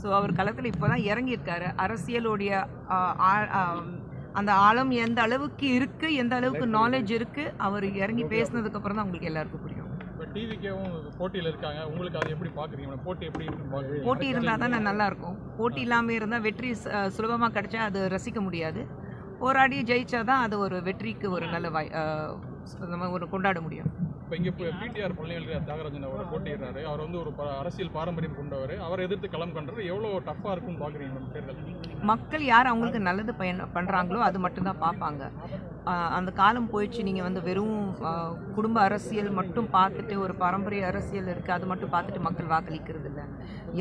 So அவர் களத்தில் இப்போ தான் இறங்கியிருக்காரு. அரசியலுடைய அந்த ஆழம் எந்த அளவுக்கு இருக்குது, எந்த அளவுக்கு நாலேஜ் இருக்குது, அவர் இறங்கி பேசினதுக்கப்புறம் தான் உங்களுக்கு எல்லாருக்கும் புரியும். இப்போ டிவிக்கேவும் போட்டியில் இருக்காங்க, உங்களுக்கு அதை எப்படி பார்க்குறீங்க? போட்டி எப்படி பார்க்குறீங்க? போட்டி இருந்தால் தானே நல்லாயிருக்கும். போட்டி இல்லாமல் இருந்தால் வெற்றி சுலபமாக கிடைச்சா அது ரசிக்க முடியாது. போராடி ஜெயிச்சா தான் அது ஒரு வெற்றிக்கு ஒரு நல்ல நம்ம ஒரு கொண்டாட முடியும். இப்போ இங்கே பிடிஆர் பழனிவேல் தியாகராஜன் அவர் போட்டியிடுறாரு. அவர் வந்து ஒரு அரசியல் பாரம்பரியம் கொண்டவர். அவரை எதிர்த்து களம் கண்டுறது எவ்வளோ டஃப்பாக இருக்கும்னு பார்க்குறீங்க தேர்தல்? மக்கள் யார் அவங்களுக்கு நல்லது பண்ணுறாங்களோ அது மட்டும்தான் பார்ப்பாங்க. அந்த காலம் போயிடுச்சு. நீங்கள் வந்து வெறும் குடும்ப அரசியல் மட்டும் பார்த்துட்டு, ஒரு பாரம்பரிய அரசியல் இருக்குது அது மட்டும் பார்த்துட்டு மக்கள் வாக்களிக்கிறது இல்லை.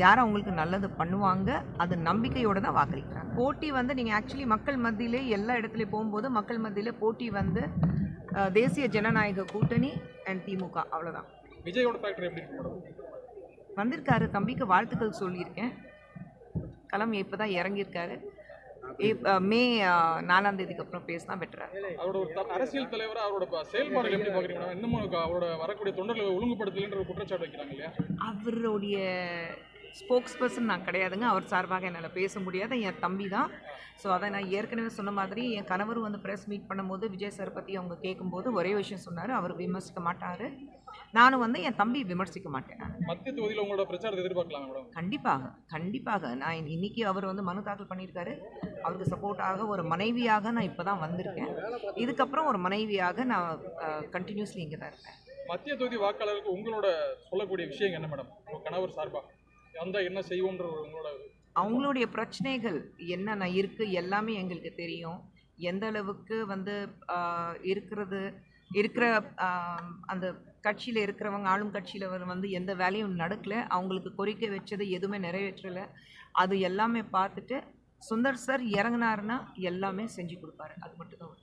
யார் அவங்களுக்கு நல்லது பண்ணுவாங்க அது நம்பிக்கையோடு தான் வாக்களிக்கிறாங்க. போட்டி வந்து நீங்கள் ஆக்சுவலி மக்கள் மத்தியிலே எல்லா இடத்துலையும் போகும்போது மக்கள் மத்தியில் போட்டி வந்து தேசிய ஜனநாயக கூட்டணி அண்ட் திமுக, அவ்வளோதான். விஜயோட ஃபேக்டர் எப்படி வந்திருக்காரு? தம்பிக்கு வாழ்த்துக்கள் சொல்லியிருக்கேன். களம் இப்போ தான் இறங்கியிருக்காரு. மே 4ஆம் தேதிக்கு அப்புறம் பேசினா பெட்டரா. அவரோட ஒரு அரசியல் தலைவர் அவரோட செயல்பாடுகள் எப்படி பார்க்குறீங்க? இன்னமும் அவரோட வரக்கூடிய தொண்டர்களை ஒழுங்குபடுத்தலைன்ற ஒரு குற்றச்சாட்டு வைக்கிறாங்க இல்லையா? அவருடைய ஸ்போக்ஸ் பர்சன் நான் கிடையாதுங்க. அவர் சார்பாக என்னால் பேச முடியாது. என் தம்பி தான். ஸோ அதை நான் ஏற்கனவே சொன்ன மாதிரி என் கணவர் வந்து ப்ரெஸ் மீட் பண்ணும்போது விஜய் சார் பற்றி அவங்க கேட்கும்போது ஒரே விஷயம் சொன்னார், அவர் விமர்சிக்க மாட்டார். நானும் வந்து என் தம்பி விமர்சிக்க மாட்டேன். மத்திய தொகுதியில் உங்களோட பிரச்சாரத்தை எதிர்பார்க்கலாம் மேடம்? கண்டிப்பாக கண்டிப்பாக. நான் இன்னைக்கு அவர் வந்து மனு தாக்கல் பண்ணியிருக்காரு. அவருக்கு சப்போர்ட்டாக ஒரு மனைவியாக நான் இப்போ தான் வந்திருக்கேன். இதுக்கப்புறம் ஒரு மனைவியாக நான் கண்டினியூஸ்லி இங்கே தான் இருப்பேன். மத்திய தொகுதி வாக்காளருக்கு உங்களோட சொல்லக்கூடிய விஷயம் என்ன மேடம்? உங்கள் கணவர் சார்பாக அந்த என்ன செய்வோன்ற உங்களோட அவங்களுடைய பிரச்சனைகள் என்னென்ன இருக்குது எல்லாமே எங்களுக்கு தெரியும். எந்த அளவுக்கு வந்து இருக்கிற அந்த கட்சியில் இருக்கிறவங்க, ஆளும் கட்சியில் வந்து எந்த வேலையும் நடக்கலை, அவங்களுக்கு கோரிக்கை வச்சது எதுவுமே நிறைவேற்றலை. அது எல்லாமே பார்த்துட்டு சுந்தர் சார் இறங்கினாருன்னா எல்லாமே செஞ்சு கொடுப்பாரு. அது மட்டும்தான்.